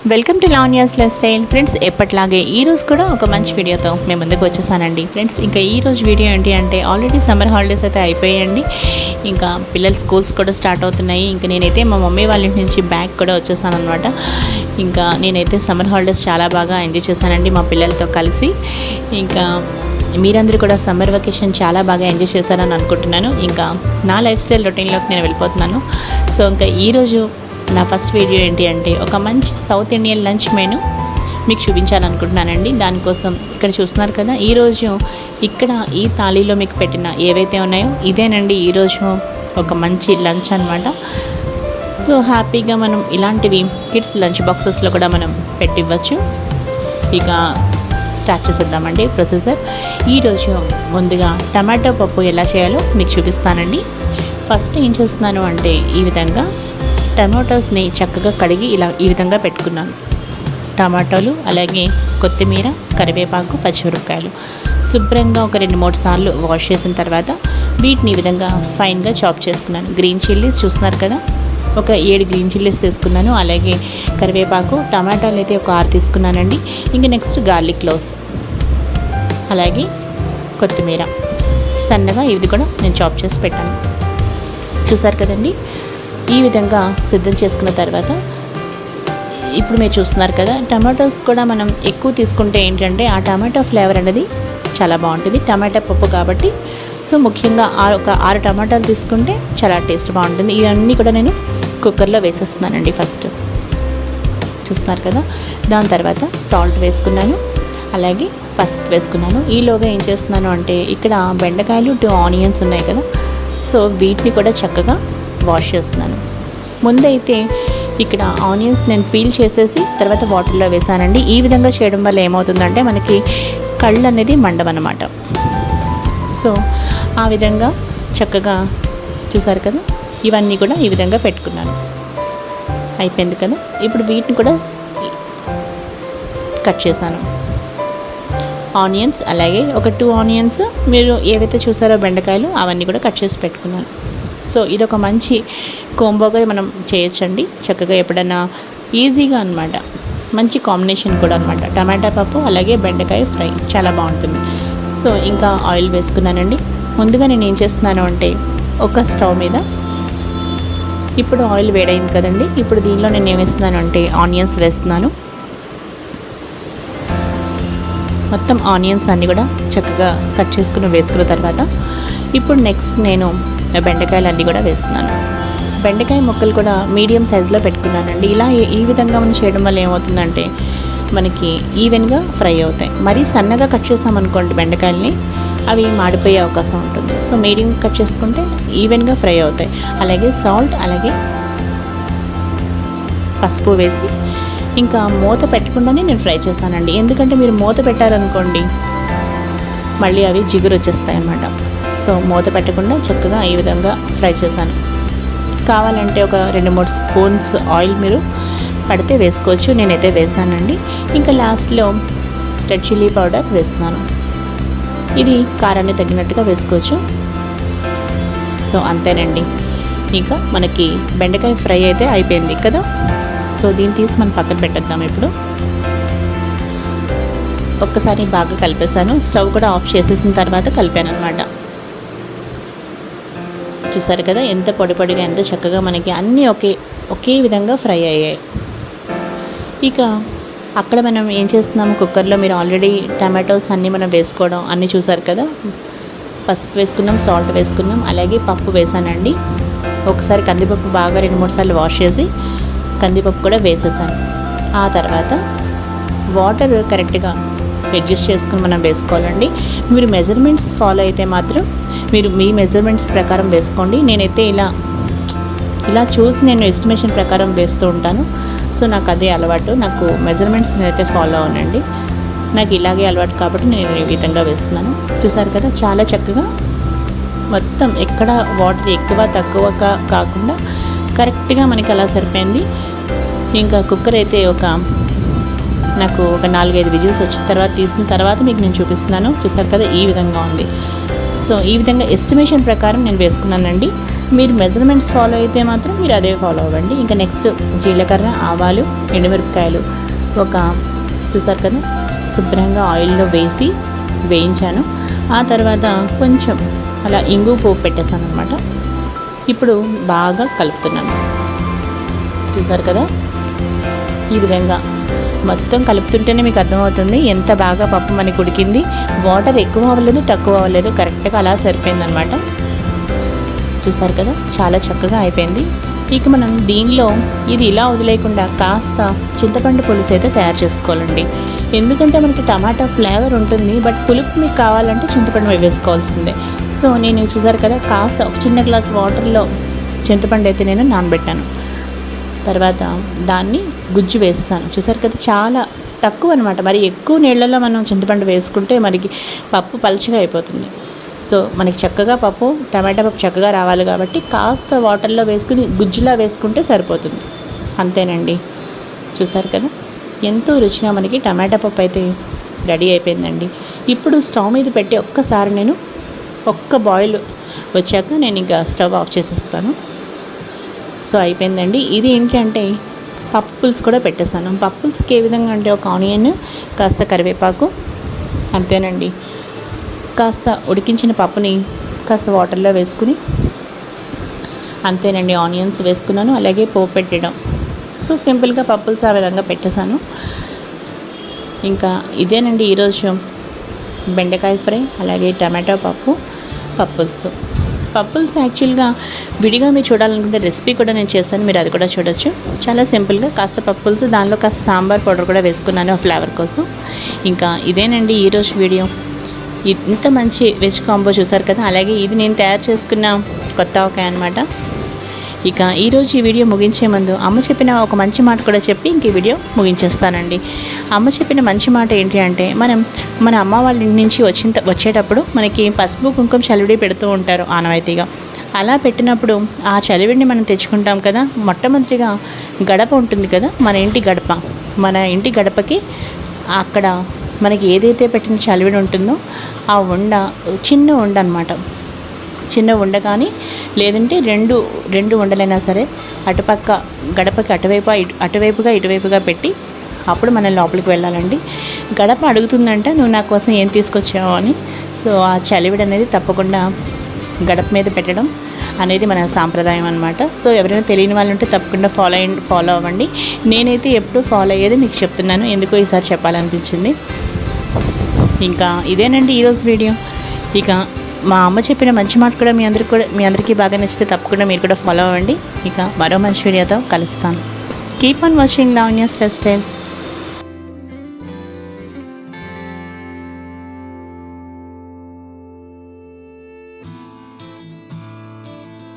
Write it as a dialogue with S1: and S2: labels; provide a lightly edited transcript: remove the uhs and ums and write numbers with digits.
S1: Welcome to Lavanya's life style. Friends, ఎప్పట్లాగే ఈరోజు కూడా ఒక మంచి వీడియోతో మేము ముందుకు వచ్చేసానండి. ఫ్రెండ్స్, ఇంకా ఈరోజు వీడియో ఏంటి అంటే ఆల్రెడీ సమ్మర్ హాలిడేస్ అయితే అయిపోయాయండి. ఇంకా పిల్లల స్కూల్స్ కూడా స్టార్ట్ అవుతున్నాయి. ఇంకా నేనైతే మా మమ్మీ వాళ్ళ ఇంటి నుంచి బ్యాక్ కూడా వచ్చేసాను అనమాట. ఇంకా నేనైతే సమ్మర్ హాలిడేస్ చాలా బాగా ఎంజాయ్ చేశానండి మా పిల్లలతో కలిసి. ఇంకా మీరందరూ కూడా సమ్మర్ వెకేషన్ చాలా బాగా ఎంజాయ్ చేశారని అనుకుంటున్నాను. ఇంకా నా లైఫ్ స్టైల్ రొటీన్లోకి నేను వెళ్ళిపోతున్నాను. సో ఇంకా ఈరోజు నా ఫస్ట్ వీడియో ఏంటి అంటే ఒక మంచి సౌత్ ఇండియన్ లంచ్ మెనూ మీకు చూపించాలనుకుంటున్నానండి. దానికోసం ఇక్కడ చూస్తున్నారు కదా, ఈరోజు ఇక్కడ ఈ థాలీలో మీకు పెట్టిన ఏవైతే ఉన్నాయో ఇదేనండి ఈరోజు ఒక మంచి లంచ్ అనమాట. సో హ్యాపీగా మనం ఇలాంటివి కిడ్స్ లంచ్ బాక్సెస్లో కూడా మనం పెట్టివ్వచ్చు. ఇక స్టార్ట్ చేసేద్దామండి ప్రొసెసర్. ఈరోజు ముందుగా టమాటో పప్పు ఎలా చేయాలో మీకు చూపిస్తానండి. ఫస్ట్ ఏం చేస్తున్నాను అంటే ఈ విధంగా టమాటోస్ని చక్కగా కడిగి ఈ విధంగా పెట్టుకున్నాను. టమాటోలు, అలాగే కొత్తిమీర, కరివేపాకు, పచ్చిమిరపకాయలు శుభ్రంగా ఒక 2-3 సార్లు వాష్ చేసిన తర్వాత వీటిని ఈ విధంగా ఫైన్గా చాప్ చేసుకున్నాను. గ్రీన్ చిల్లీస్ చూస్తున్నారు కదా, ఒక 7 గ్రీన్ చిల్లీస్ తీసుకున్నాను. అలాగే కరివేపాకు, టమాటాలు అయితే ఒక 6 తీసుకున్నానండి. ఇంకా నెక్స్ట్ గార్లిక్ క్లోవ్స్, అలాగే కొత్తిమీర సన్నగా ఇది కూడా నేను చాప్ చేసి పెట్టాను. చూసారు కదండి, ఈ విధంగా సిద్ధం చేసుకున్న తర్వాత ఇప్పుడు మీరు చూస్తున్నారు కదా, టమాటోస్ కూడా మనం ఎక్కువ తీసుకుంటే ఏంటంటే ఆ టమాటో ఫ్లేవర్ అనేది చాలా బాగుంటుంది. టమాటా పప్పు కాబట్టి సో ముఖ్యంగా ఒక 6 టమాటాలు తీసుకుంటే చాలా టేస్ట్ బాగుంటుంది. ఇవన్నీ కూడా నేను కుక్కర్లో వేసేస్తున్నానండి. ఫస్ట్ చూస్తున్నారు కదా, దాని తర్వాత సాల్ట్ వేసుకున్నాను, అలాగే పసుపు వేసుకున్నాను. ఈలోగా ఏం చేస్తున్నాను అంటే ఇక్కడ బెండకాయలు 2 ఆనియన్స్ ఉన్నాయి కదా, సో వీటిని కూడా చక్కగా వాష్ చేస్తున్నాను. ముందైతే ఇక్కడ ఆనియన్స్ నేను పీల్ చేసేసి తర్వాత వాటర్లో వేసానండి. ఈ విధంగా చేయడం వల్ల ఏమవుతుందంటే మనకి కళ్ళు అనేది మండవన్నమాట. సో ఆ విధంగా చక్కగా చూసారు కదా, ఇవన్నీ కూడా ఈ విధంగా పెట్టుకున్నాను. అయిపోయింది కదా, ఇప్పుడు వీటిని కూడా కట్ చేశాను. ఆనియన్స్, అలాగే ఒక 2 ఆనియన్స్ మీరు ఏవైతే చూసారో బెండకాయలు అవన్నీ కూడా కట్ చేసి పెట్టుకున్నాను. సో ఇదొక మంచి కోంబోగా మనం చేయొచ్చండి. చక్కగా ఎప్పుడైనా ఈజీగా అనమాట, మంచి కాంబినేషన్ కూడా అనమాట. టమాటా పప్పు అలాగే బెండకాయ ఫ్రై చాలా బాగుంటుంది. సో ఇంకా ఆయిల్ వేసుకున్నానండి. ముందుగా నేను ఏం చేస్తున్నాను అంటే ఒక స్టవ్ మీద ఇప్పుడు ఆయిల్ వేడైంది కదండి, ఇప్పుడు దీనిలో నేను ఏం వేస్తున్నాను అంటే ఆనియన్స్ వేస్తున్నాను. మొత్తం ఆనియన్స్ అన్నీ కూడా చక్కగా కట్ వేసుకున్న తర్వాత ఇప్పుడు నెక్స్ట్ నేను బెండకాయలు అన్నీ కూడా వేస్తున్నాను. బెండకాయ ముక్కలు కూడా మీడియం సైజులో పెట్టుకున్నానండి. ఇలా ఈ విధంగా మనం చేయడం వల్ల ఏమవుతుందంటే మనకి ఈవెన్గా ఫ్రై అవుతాయి. మరీ సన్నగా కట్ చేసామనుకోండి బెండకాయలని, అవి మాడిపోయే అవకాశం ఉంటుంది. సో మీడియం కట్ చేసుకుంటే ఈవెన్గా ఫ్రై అవుతాయి. అలాగే సాల్ట్, అలాగే పసుపు వేసి ఇంకా మూత పెట్టకుండానే నేను ఫ్రై చేశానండి. ఎందుకంటే మీరు మూత పెట్టారనుకోండి మళ్ళీ అవి జిగురు వచ్చేస్తాయి అన్నమాట. సో మూత పెట్టకుండా చక్కగా ఈ విధంగా ఫ్రై చేశాను. కావాలంటే ఒక 2-3 స్పూన్స్ ఆయిల్ మీరు పడితే వేసుకోవచ్చు, నేనైతే వేసానండి. ఇంకా లాస్ట్లో రెడ్ చిల్లీ పౌడర్ వేస్తున్నాను. ఇది కారాన్ని తగ్గినట్టుగా వేసుకోవచ్చు. సో అంతేనండి, ఇంకా మనకి బెండకాయ ఫ్రై అయితే అయిపోయింది కదా. సో దీన్ని తీసి మనం పక్కన పెట్టేద్దాం. ఇప్పుడు ఒక్కసారి బాగా కలిపేశాను. స్టవ్ కూడా ఆఫ్ చేసేసిన తర్వాత కలిపాను అనమాట. చూసారు కదా, ఎంత పొడి పొడిగా, ఎంత చక్కగా మనకి అన్నీ ఒకే విధంగా ఫ్రై అయ్యాయి. ఇక అక్కడ మనం ఏం చేస్తున్నాము, కుక్కర్లో మీరు ఆల్రెడీ టమాటోస్ అన్నీ మనం వేసుకోవడం అన్నీ చూసారు కదా. పసుపు వేసుకున్నాం, సాల్ట్ వేసుకున్నాం, అలాగే పప్పు వేసానండి. ఒకసారి కందిపప్పు బాగా 2-3 సార్లు వాష్ చేసి కందిపప్పు కూడా వేసేసాను. ఆ తర్వాత వాటర్ కరెక్ట్గా అడ్జస్ట్ చేసుకుని మనం వేసుకోవాలండి. మీరు మెజర్మెంట్స్ ఫాలో అయితే మాత్రం మీరు మీ మెజర్మెంట్స్ ప్రకారం వేసుకోండి. నేనైతే ఇలా చూసి నేను ఎస్టిమేషన్ ప్రకారం వేస్తూ ఉంటాను. సో నాకు అదే అలవాటు, నాకు మెజర్మెంట్స్ నేనైతే ఫాలో అవునండి. నాకు ఇలాగే అలవాటు కాబట్టి నేను ఈ విధంగా వేస్తున్నాను. చూసారు కదా, చాలా చక్కగా మొత్తం ఎక్కడ వాటర్ ఎక్కువ తక్కువ కాకుండా కరెక్ట్గా మనకి అలా సరిపోయింది. ఇంకా కుక్కర్ అయితే నాకు ఒక 4-5 విజిల్స్ వచ్చిన తర్వాత తీసిన తర్వాత మీకు నేను చూపిస్తున్నాను. చూసారు కదా, ఈ విధంగా ఉంది. సో ఈ విధంగా ఎస్టిమేషన్ ప్రకారం నేను వేసుకున్నానండి. మీరు మెజర్మెంట్స్ ఫాలో అయితే మాత్రం మీరు అదే ఫాలో అవ్వండి. ఇంకా నెక్స్ట్ జీలకర్ర, ఆవాలు, ఎండుమిరపకాయలు చూసారు కదా శుభ్రంగా ఆయిల్లో వేయించాను. ఆ తర్వాత కొంచెం అలా ఇంగు పోపు పెట్టేసాను అనమాట. ఇప్పుడు బాగా కలుపుతున్నాను. చూసారు కదా ఈ విధంగా మొత్తం కలుపుతుంటేనే మీకు అర్థమవుతుంది ఎంత బాగా పప్పు మనకి ఉడికింది. వాటర్ ఎక్కువ అవ్వలేదు, తక్కువ అవ్వలేదు, కరెక్ట్గా అలా సరిపోయిందనమాట. చూసారు కదా చాలా చక్కగా అయిపోయింది. ఇక మనం దీనిలో ఇది ఇలా వదిలేయకుండా కాస్త చింతపండు పులుసు అయితే తయారు చేసుకోవాలండి. ఎందుకంటే మనకి టమాటా ఫ్లేవర్ ఉంటుంది, బట్ పులుపు మీకు కావాలంటే చింతపండు వేసుకోవాల్సిందే. సో నేను చూసారు కదా కాస్త ఒక చిన్న గ్లాస్ వాటర్లో చింతపండు అయితే నేను నానబెట్టాను. తర్వాత దాన్ని గుజ్జు వేసేసాను. చూసారు కదా చాలా తక్కువ అనమాట. మరి ఎక్కువ నీళ్ళల్లో మనం చింతపండు వేసుకుంటే మనకి పప్పు పలుచగా అయిపోతుంది. సో మనకి చక్కగా టమాటా పప్పు చక్కగా రావాలి కాబట్టి కాస్త వాటర్లో వేసుకుని గుజ్జులా వేసుకుంటే సరిపోతుంది. అంతేనండి. చూసారు కదా ఎంతో రుచిగా మనకి టమాటా పప్పు అయితే రెడీ అయిపోయిందండి. ఇప్పుడు స్టవ్ మీద పెట్టి ఒక్కసారి నేను ఒక్క బాయిల్ వచ్చాక నేను ఇంకా స్టవ్ ఆఫ్ చేసేస్తాను. సో అయిపోయిందండి. ఇది ఏంటి అంటే పప్పు పులుసు కూడా పెట్టేశాను. పప్పు పులుసుకి ఏ విధంగా అంటే ఒక ఆనియన్, కాస్త కరివేపాకు, అంతేనండి. కాస్త ఉడికించిన పప్పుని కాస్త వాటర్లో వేసుకుని అంతేనండి ఆనియన్స్ వేసుకున్నాను. అలాగే పోపు పెట్టడం. సో సింపుల్గా పప్పు పులుసు ఆ విధంగా పెట్టేశాను. ఇంకా ఇదేనండి ఈరోజు బెండకాయ ఫ్రై, అలాగే టమాటో పప్పు పులుసు. పప్పు పులుసు యాక్చువల్గా విడిగా మీరు చూడాలనుకుంటే రెసిపీ కూడా నేను చేశాను, మీరు అది కూడా చూడొచ్చు. చాలా సింపుల్గా కాస్త పప్పు పులుసు, దానిలో కాస్త సాంబార్ పౌడర్ కూడా వేసుకున్నాను ఫ్లేవర్ కోసం. ఇంకా ఇదేనండి ఈరోజు వీడియో. ఇంత మంచి వెజ్ కాంబో చూసారు కదా. అలాగే ఇది నేను తయారు చేసుకున్న కొత్త ఆవకాయ అనమాట. ఇక ఈరోజు ఈ వీడియో ముగించే ముందు అమ్మ చెప్పిన ఒక మంచి మాట కూడా చెప్పి ఇంక ఈ వీడియో ముగించేస్తానండి. అమ్మ చెప్పిన మంచి మాట ఏంటి అంటే మన అమ్మ వాళ్ళ ఇంటి నుంచి వచ్చేటప్పుడు మనకి పసుపు కుంకుమ చలివిడి పెడుతూ ఉంటారు ఆనవాయితీగా. అలా పెట్టినప్పుడు ఆ చలివిడిని మనం తెచ్చుకుంటాం కదా. మొట్టమొదటిగా గడప ఉంటుంది కదా, మన ఇంటి గడపకి అక్కడ మనకి ఏదైతే పెట్టిన చలివిడి ఉంటుందో ఆ చిన్న ఉండ అనమాట. చిన్న ఉండ కానీ లేదంటే రెండు ఉండలైనా సరే అటుపక్క గడపకి అటువైపుగా ఇటువైపుగా పెట్టి అప్పుడు మనం లోపలికి వెళ్ళాలండి. గడప అడుగుతుందంట నువ్వు నా కోసం ఏం తీసుకొచ్చావు అని. సో ఆ చలివిడి అనేది తప్పకుండా గడప మీద పెట్టడం అనేది మన సాంప్రదాయం అనమాట. సో ఎవరైనా తెలియని వాళ్ళు ఉంటే తప్పకుండా ఫాలో అవ్వండి. నేనైతే ఎప్పుడూ ఫాలో అయ్యేది మీకు చెప్తున్నాను, ఎందుకో ఈసారి చెప్పాలనిపించింది. ఇంకా ఇదేనండి ఈరోజు వీడియో. ఇక మా అమ్మ చెప్పిన మంచి మాట కూడా మీ అందరికీ బాగా నచ్చితే తప్పకుండా మీరు కూడా ఫాలో అవ్వండి. ఇక మరో మంచి వీడియోతో కలుస్తాను. Keep on watching Lavanya's life style.